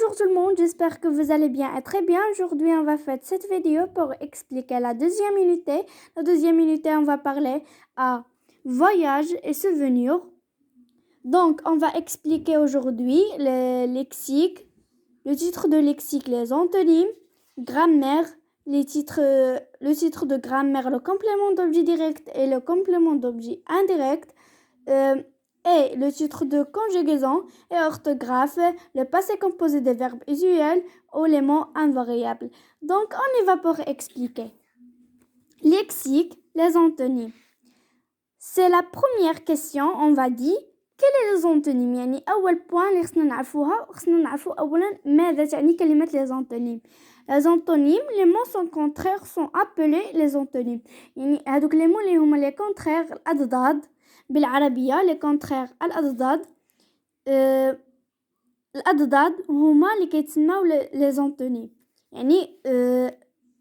Bonjour tout le monde, j'espère que vous allez bien et très bien. Aujourd'hui, on va faire cette vidéo pour expliquer la deuxième unité. La deuxième unité, on va parler à voyage et souvenirs. Donc, on va expliquer aujourd'hui le lexique, le titre de lexique, les antonymes, grammaire, le titre de grammaire, le complément d'objet direct et le complément d'objet indirect. Et le titre de conjugaison et orthographe, le passé composé des verbes usuels ou les mots invariables. Donc, on y va pour expliquer. Lexique, les antonymes. C'est la première question, on va dire. quels les antonymes؟ يعني أول point اللي خصنا نعرفوها خصنا نعرفو أولا ماذا تعني كلمة les antonymes. Les antonymes, les mots sans contraire sont appelés les antonymes. يعني هادوك les mots اللي هما les contraires الأضداد بالعربية les contraires الأضداد. الأضداد هما اللي كيتسماو les antonymes. يعني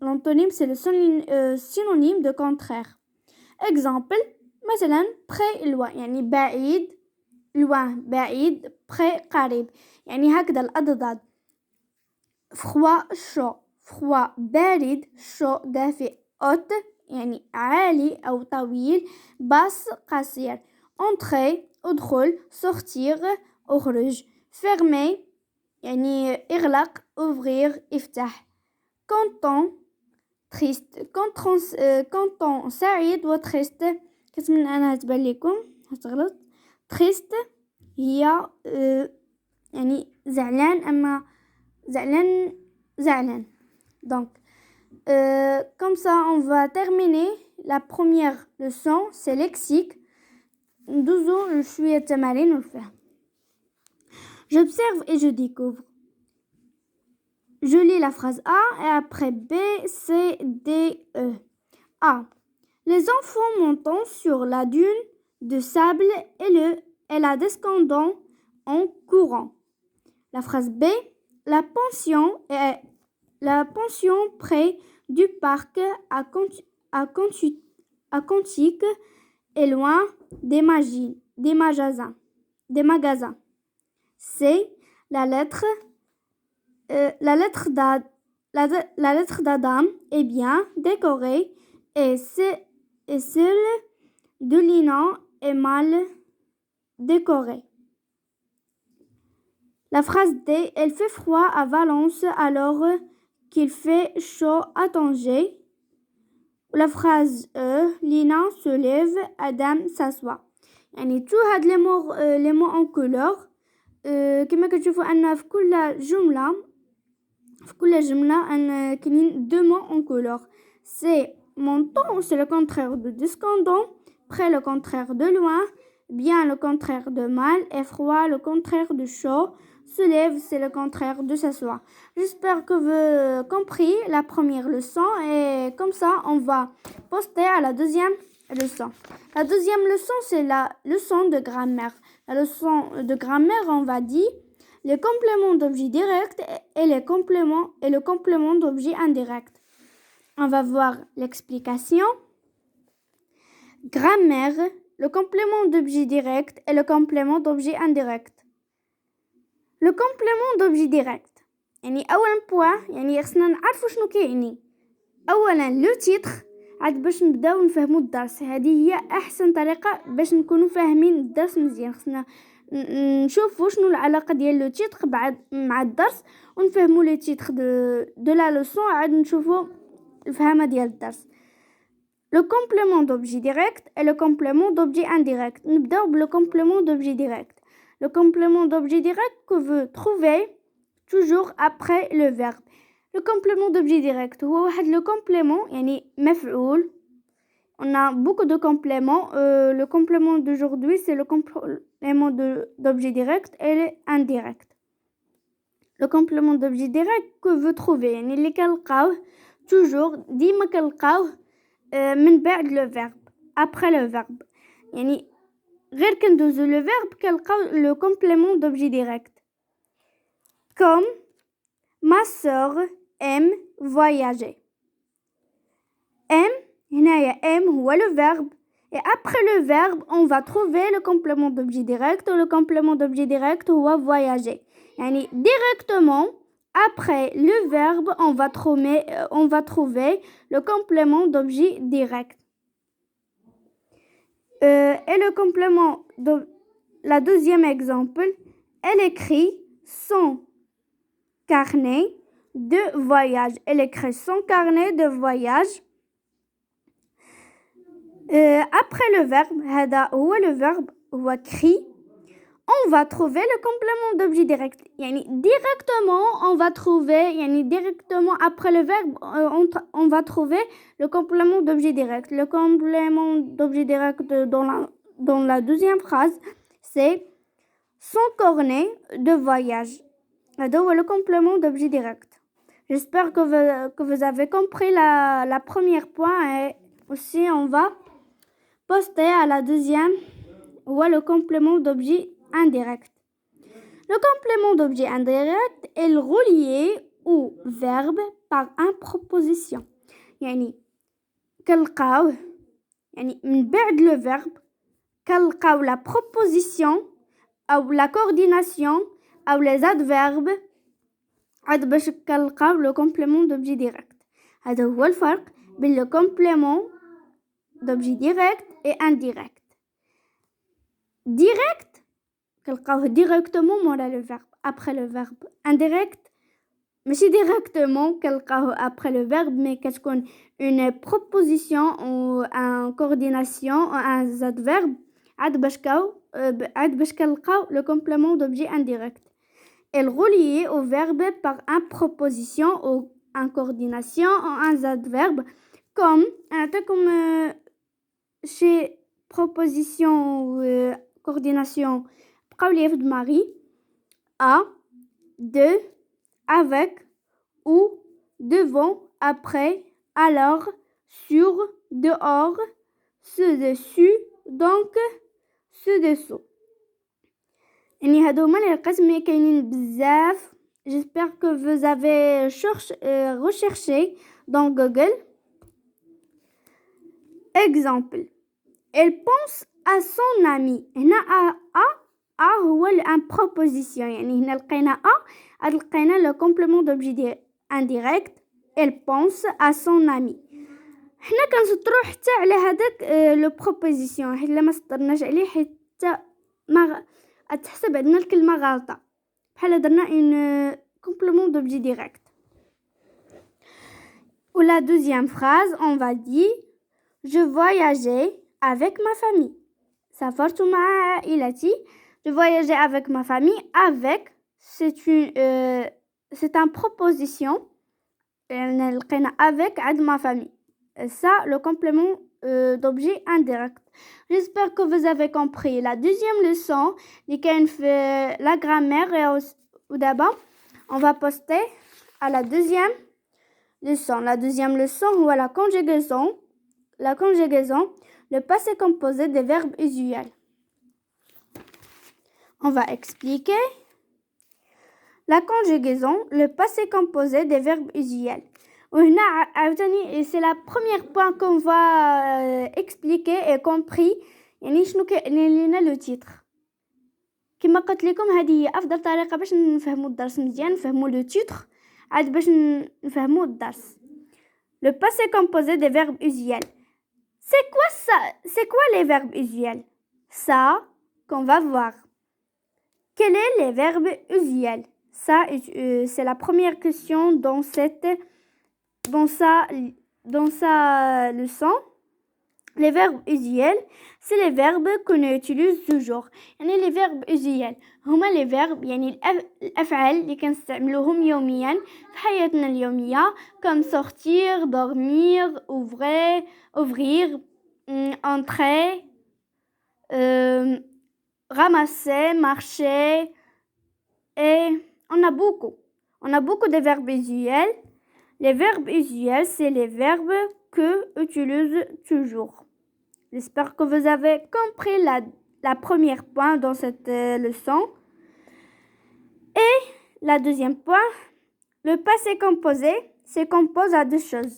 l'antonyme c'est le synonyme de contraire. Exemple مثلا près loin يعني بعيد loin بعيد près قريب. يعني هكذا الأضداد. froid chaud froid بارد chaud دافئ haute يعني عالي أو طويل basse قصير entrer ادخل sortir اخرج fermer يعني اغلق ouvrir افتح content triste content سعيد و triste كتمنى أنا هتبان لكم هتغلط triste هي يعني زعلان أما زعلان donc comme ça on va terminer la première leçon c'est lexique ندوزو شوية تمارين ونفهم. J'observe et je découvre. Je lis la phrase A et après B, C, D, E. A. Les enfants montant sur la dune de sable et la descendant en courant. La phrase B. La pension près du parc à Contique est loin des magasins. C. La lettre d'Adam est bien décorée et celle de Lina est mal décorée. La phrase D. Elle fait froid à Valence alors qu'il fait chaud à Tanger. La phrase E. Lina se lève, Adam s'assoit. يعني تو هاد les mots en couleur كما كتشوفوا أن في كل جملة أن كاينين deux mots en couleur. C'est montant, c'est le contraire de descendant, près le contraire de loin, bien le contraire de mal et froid le contraire de chaud. Se lève, c'est le contraire de s'asseoir. J'espère que vous avez compris la première leçon et comme ça, on va poster à la deuxième leçon. La deuxième leçon, c'est la leçon de grammaire. La leçon de grammaire, on va dire les compléments d'objet direct et le complément d'objet indirect. On va voir l'explication. Grammaire, le complément d'objet direct et le complément d'objet indirect. Le complément d'objet direct يعني أول point يعني خصنا نعرفوا شنو كيعني. أولا لو تيتر عاد باش نبداو نفهموا الدرس هذه هي أحسن طريقة باش نكونوا فاهمين الدرس مزيان. خصنا نشوفوا شنو العلاقة ديال لو تيتر مع الدرس ونفهموا لي تيتر دو لا لوسون عاد نشوفوا الفهمة ديال الدرس. Le complément d'objet direct et le complément d'objet indirect. نبداو بلو complément d'objet direct. Le complément d'objet direct que vous trouvez toujours après le verbe. Le complément d'objet direct هو واحد le complément يعني مفعول. On a beaucoup de compléments. Le complément d'aujourd'hui c'est le complément d'objet direct et indirect. Le complément d'objet direct que vous trouvez يعني اللي كنلقاوه toujours ديما كنلقاوه من بعد le verbe après le verbe. يعني غير كندوزو le verbe كنلقاو le complément d'objet direct. Comme ma sœur aime voyager. Aime هنايا aime هو le verbe Et après le verbe, on va trouver le complément d'objet direct. Le complément d'objet direct هو voyager. يعني directement après le verbe, on va trouver le complément d'objet direct. Et le complément de la deuxième exemple, elle écrit son carnet de voyage. Elle écrit son carnet de voyage. Après le verbe, هذا هو le verbe هو crie. On va trouver le complément d'objet direct. يعني directement, on va trouver, يعني directement après le verbe, on va trouver le complément d'objet direct. Le complément d'objet direct dans la deuxième phrase, c'est son carnet de voyage. هذا هو le complément d'objet direct. J'espère que vous avez compris la première point et aussi on va poster à la deuxième ou le complément d'objet indirect. Le complément d'objet indirect est relié au verbe par une proposition. يعني كنلقاوه يعني من بعد le verbe كنلقاو la proposition أو la coordination أو les adverbes عاد باش كنلقاو le complément d'objet direct. هذا هو الفرق بين le complément d'objet direct et indirect. Direct كنلقاوه directement مورا le verbe après le verbe. Indirect ماشي directement كنلقاوه après le verbe mais كتكون une proposition ou une coordination ou un adverbe عاد باش كنلقاو le complément d'objet indirect. Elle reliée au verbe par une proposition ou une coordination ou un adverbe comme chez proposition ou coordination بقاو لي في دماغي à, de, avec, ou, devant, après, alors, sur, dehors, dessus, donc, dessous. يعني هادو هما اللي لقيت مي كاينين بزاف. J'espère que vous avez recherché dans Google. Exemple. Elle pense à son ami. هنا هو un proposition. يعني هنا لقينا لقينا le complément d'objet indirect. Elle pense à son ami. حنا كنسطرو حتى على هذاك le proposition حيت ما سطرناش عليه حتى ما تحسب عندنا الكلمة غلطة بحال درنا une complément d'objet direct. Ou la deuxième phrase, on va dire je voyageais avec ma famille. سافرت مع عائلتي. Je voyageais avec ma famille. Avec c'est un proposition. لقينا avec عند ma famille. Ça le complément d'objet indirect. J'espère que vous avez compris la deuxième leçon اللي كاين في la grammaire et d'abord on va poster à la deuxième leçon. La deuxième leçon ou la conjugaison. La conjugaison, le passé composé des verbes usuels. On va expliquer la conjugaison, le passé composé des verbes usuels. Et c'est la première point qu'on va expliquer et compris. يعني شنو كاين لنا لو تيتر. كما قلت لكم هذه هي افضل طريقه باش نفهموا الدرس مزيان نفهموا لو تيتر عاد باش نفهموا الدرس. Le passé composé des verbes usuels. C'est quoi ça? C'est quoi les verbes usuels? Ça qu'on va voir. Quels sont les verbes usuels? Ça c'est la première question dans sa leçon. Les verbes usuels, c'est les verbes qu'on utilise toujours. يعني les verbes usuels هما les verbes يعني الأفعال اللي كنستعملوهم يوميا في حياتنا اليومية comme sortir, dormir, ouvrir, entrer, ramasser, marcher et on a beaucoup de verbes usuels. Les verbes usuels, c'est les verbes que utilise toujours. J'espère que vous avez compris la première point dans cette leçon. Et la deuxième point, le passé composé se compose à deux choses.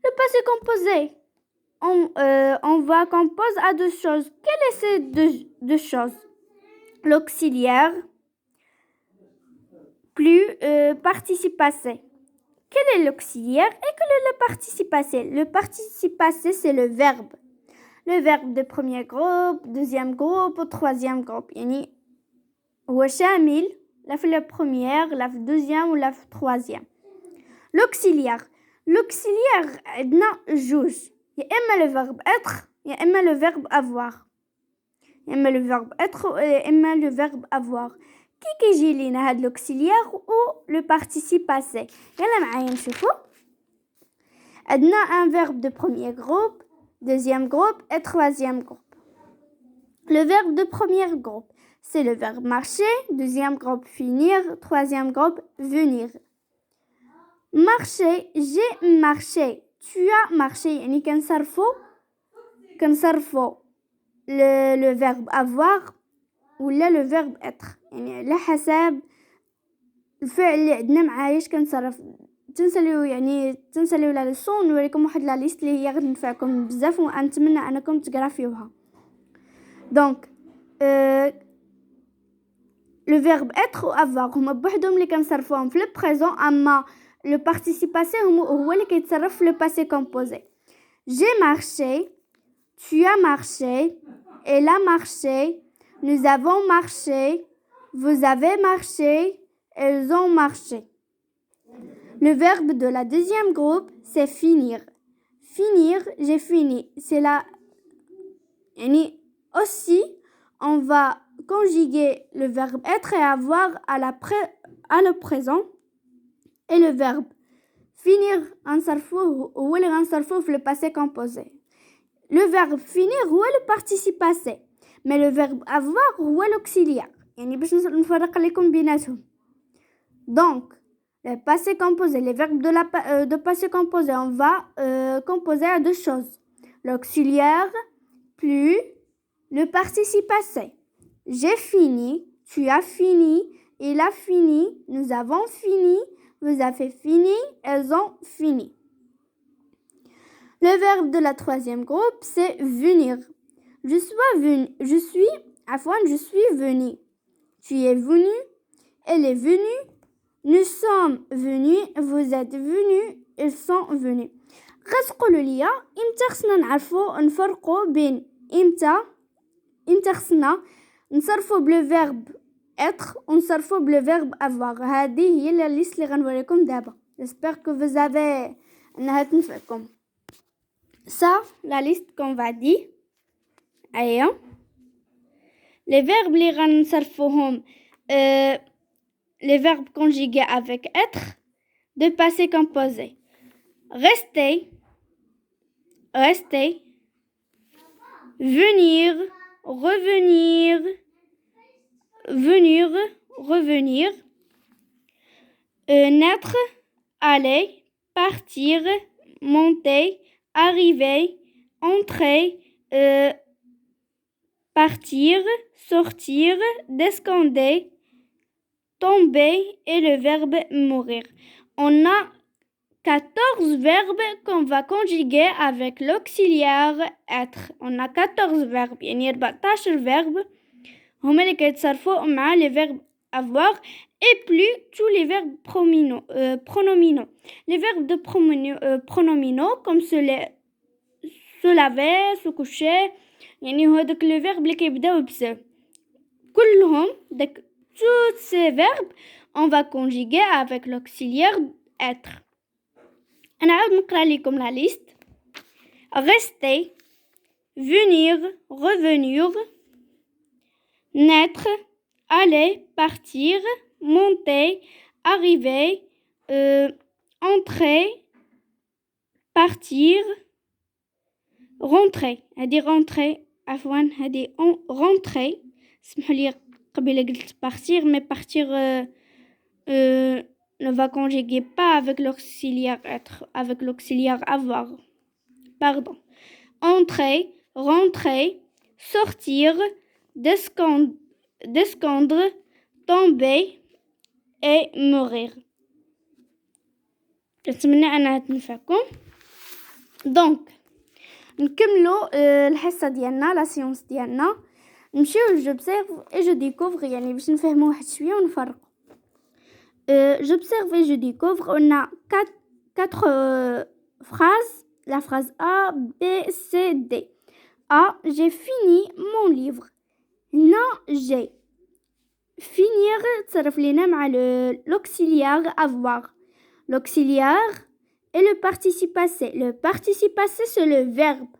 Le passé composé, on va compose à deux choses. Quelles sont ces deux choses? L'auxiliaire plus participe passé. Quel est l'auxiliaire et quel est le participe passé? Le participe passé, c'est le verbe. Le verbe de premier groupe, deuxième groupe, troisième groupe. يعني هو شامل لا في la première, la deuxième ou la troisième. L'auxiliaire. L'auxiliaire عندنا جوج. يا إما le verbe être, يا إما le verbe avoir. يا إما le verbe être, يا إما le verbe avoir. كيجي لينا هاد l'auxiliaire ou le participe passé. يلا معايا نشوفو. عندنا un verbe de premier groupe, deuxième groupe et troisième groupe. Le verbe de premier groupe, c'est le verbe marcher, deuxième groupe finir, troisième groupe venir. Marcher, j'ai marché, tu as marché. يعني كنصرفو le verbe avoir ولا le verbe être. يعني على حسب الفعل اللي عندنا معاه اش كنصرف. تنساليو لا ليسون نوريكم واحد لا ليست اللي هي غتنفعكم بزاف ونتمنى انكم تقرافيوها. دونك لو فيرب être و avoir هما بوحدهم اللي كنصرفوهم في لو بريزون، اما لو بارتيسيب باسي هو اللي كيتصرف في لو باسي كومبوزي. j'ai marché, tu as marché, elle a marché, nous avons marché, vous avez marché, elles ont marché. Le verbe de la deuxième groupe, c'est finir. Finir, j'ai fini. C'est là. Aussi, on va conjuguer le verbe être et avoir à le présent. Et le verbe finir, ou le passé composé. Le verbe finir, ou le participe passé. Mais le verbe avoir, ou l'auxiliaire. Donc, le passé composé, les verbes de passé composé, on va composer à deux choses. L'auxiliaire plus le participe passé. J'ai fini, tu as fini, il a fini, nous avons fini, vous avez fini, elles ont fini. Le verbe de la troisième groupe, c'est venir. Je suis venu. Tu es venu, elle est venue, nous sommes venus, vous êtes venus, ils sont venus. غتقولوا ليا امتى خصنا نعرفوا نفرقوا بين امتى خصنا نصرفوا بلو فيرب être ونصرفوا بلو فيرب avoir. هذه هي لا ليست اللي غنوريكم دابا. j'espère que vous avez انها تنفعكم. ça la liste qu'on va dire. ايوا les verbes اللي غنصرفوهم les verbes conjugués avec être de passé composé. Rester, venir, revenir, revenir, naître, aller, partir, monter, arriver, entrer, partir, sortir, descender, tomber et le verbe mourir. On a 14 verbes qu'on va conjuguer avec l'auxiliaire être. On a 14 verbes. يعني 14 verbes هما اللي كيتصرفوا مع les verbes avoir et plus tous les verbes pronominaux. Les verbes de pronominaux comme se laver, se coucher. يعني هادوك les verbes اللي كيبداو بس كلهم داك tous ces verbes on va conjuguer avec l'auxiliaire être. أنا عاود نقرأ لكم la liste. Rester, venir, revenir, naître, aller, partir, monter, arriver, entrer, partir, rentrer. هذه rentrer عفوا هذه rentrer. اسمحوا لي قبيله قلت partir mais partir ne va conjuguer pas avec l'auxiliaire être, avec l'auxiliaire avoir. Pardon. Entrer, rentrer, sortir, descendre, tomber et mourir. أتمنى أنها تنفعكم. Donc, نكملوا الحصة ديالنا لا سيونس ديالنا نمشيو j'observe et je découvre يعني باش نفهموا واحد شويه ونفرقوا. J'observe et je découvre, on a quatre phrases, la phrase A, B, C, D. A, j'ai fini mon livre. هنا j'ai finir تصرف لينا مع l'auxiliaire avoir. L'auxiliaire et le participe passé. Le participe passé c'est le verbe.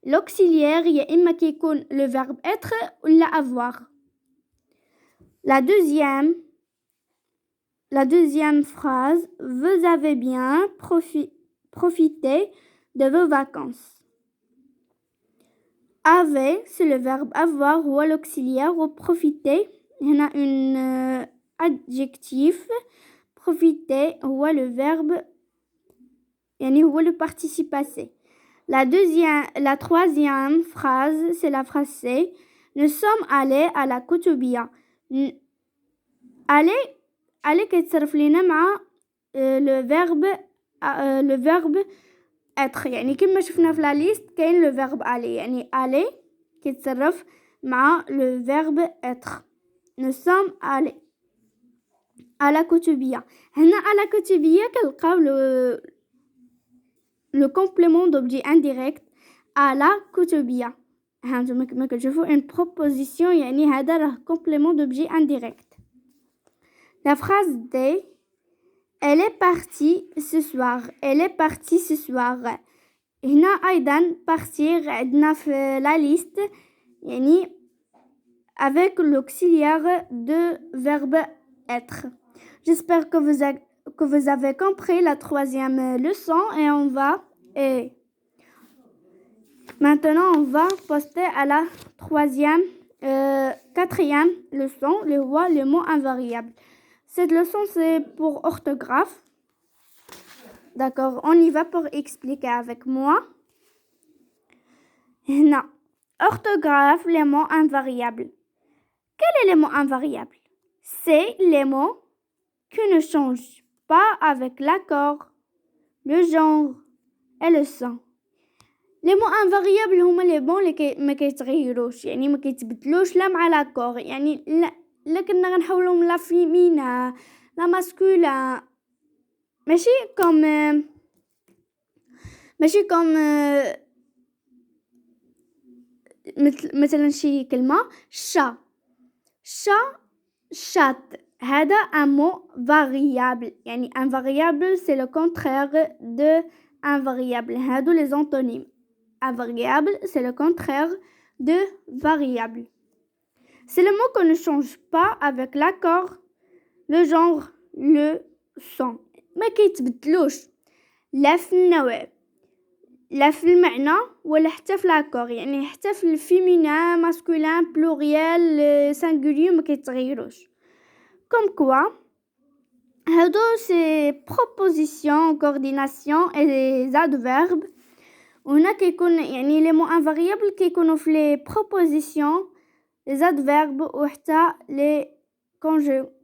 L'auxiliaire يا إما كيكون le verbe être ou la avoir. La deuxième phrase, vous avez bien profité de vos vacances. Avez, c'est le verbe avoir ou l'auxiliaire ou profiter. Il y a un adjectif. Profiter ou le verbe, ou le participe passé. La troisième phrase, c'est la phrase C. Nous sommes allés à la Koutoubia. Aller كيتصرف لينا مع le verbe être يعني كما شفنا في لا ليست كاين le verbe aller يعني aller كيتصرف مع le verbe être. Nous sommes allés à la Koutoubia. هنا à la Koutoubia كنلقاو le complément d'objet indirect à la Koutoubia. هانتوما كما كتشوفوا une proposition يعني هذا راه complément d'objet indirect. La phrase D, elle est partie ce soir. Elle est partie ce soir. هنا أيضا partir عندنا في la liste يعني avec l'auxiliaire de verbe être. J'espère que vous avez compris la troisième leçon et maintenant on va passer à la quatrième leçon, le mot invariable. Cette leçon, c'est pour orthographe. D'accord, on y va pour expliquer avec moi. Non. Orthographe, les mots invariables. Quels sont les mots invariables? C'est les mots qui ne changent pas avec l'accord, le genre et le son. Les mots invariables هما les mots اللي ما كيتغيروش يعني ما كيتبدلوش لا مع l'accord يعني لا كنا غنحولهم لا فيمينا لا ماسكولا ماشي مثلا شي كلمة chat هذا un mot variable يعني un variable c'est le contraire de invariable هادو les antonymes. Invariable c'est le contraire de variable. C'est le mot qu'on ne change pas avec l'accord, le genre, le son. ما كيتبدلوش لا في النوع لا في المعنى ولا حتى في l'accord يعني حتى في الفيمينين ماسكولين بلوريال سانغولير ما كيتغيروش. Comme quoi هادو c'est proposition, coordination et les adverbes. وهنا كيكون يعني les mots invariables كيكونوا في les propositions, les adverbes وحتى les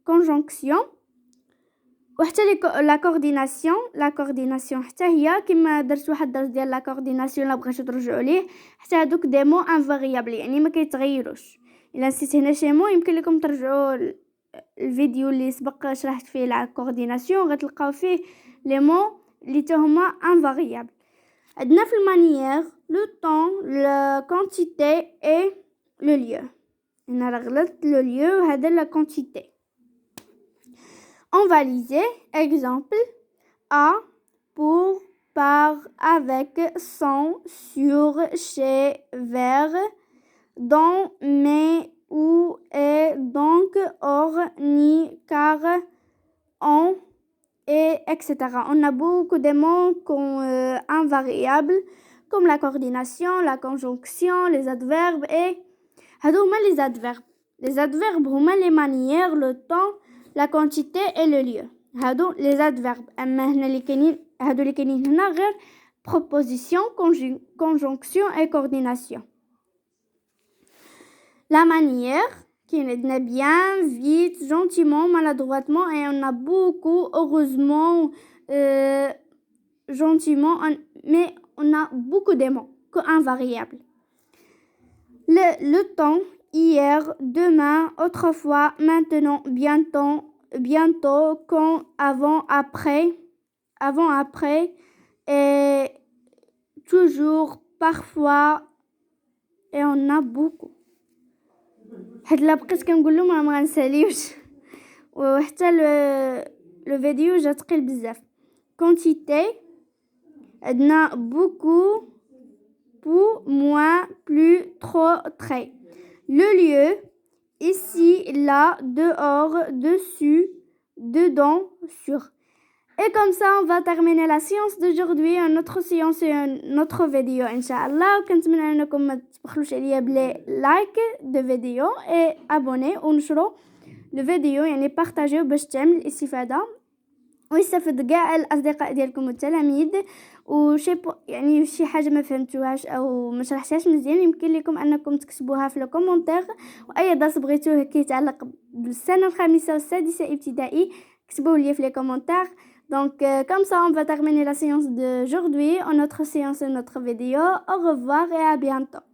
conjonctions وحتى la coordination حتى هي كما درت واحد الدرس ديال la coordination لا بغيتو ترجعوا ليه حتى هادوك دي mots invariables يعني ما كيتغيروش. الا نسيت هنا شي مو يمكن لكم ترجعوا الفيديو اللي سبق شرحت فيه la coordination غتلقاو فيه les mots اللي هما invariables. عندنا في المانيير le temps, la quantité et le lieu. هنا راه غلطت le lieu وهذا la quantité. On va liser exemple à, pour, par, avec, sans, sur, chez, vers, dans, mais, où, et, donc, hors, ni, car, en, et etc. On a beaucoup de mots invariables comme la coordination, la conjonction, les adverbes et les adverbes. Les adverbes هما les manières, le temps, la quantité et le lieu. هادو les adverbes. أما هنا اللي كاينين هنا غير proposition, conjonction et coordination. La manière qui est bien, vite, gentiment, maladroitement et on a beaucoup, heureusement, gentiment, mais on a beaucoup de mots. qu'un variable. Le temps, hier, demain, autrefois, maintenant, bientôt, quand, avant, après, et toujours, parfois, et on a beaucoup. حيت لا بقيت كنقول لهم ما غنساليوش وحتى لو فيديو جا ثقيل بزاف. quantité عندنا beaucoup, pour, moins, plus, trop, très. Le lieu, ici, là, dehors, dessus, dedans, sur. Et comme ça, on va terminer la séance d'aujourd'hui, une autre séance et un autre vidéo, Inch'Allah. وكنتمنى أنكم ما تبخلوش عليا بلي لايك دو فيديو et abonner ونشروا الفيديو يعني بارطاجيو باش تعمل الاستفادة ويستفد كاع الأصدقاء ديالكم والتلاميذ. يعني شي حاجة ما فهمتوهاش أو ما شرحتهاش مزيان يمكن لكم أنكم تكتبوها في الكومنتير. وأي درس بغيتوه كيتعلق بالسنة الخامسة والسادسة ابتدائي كتبوه لي في les commentaires. Donc, comme ça, on va terminer la séance d'aujourd'hui, notre séance et notre vidéo. Au revoir et à bientôt.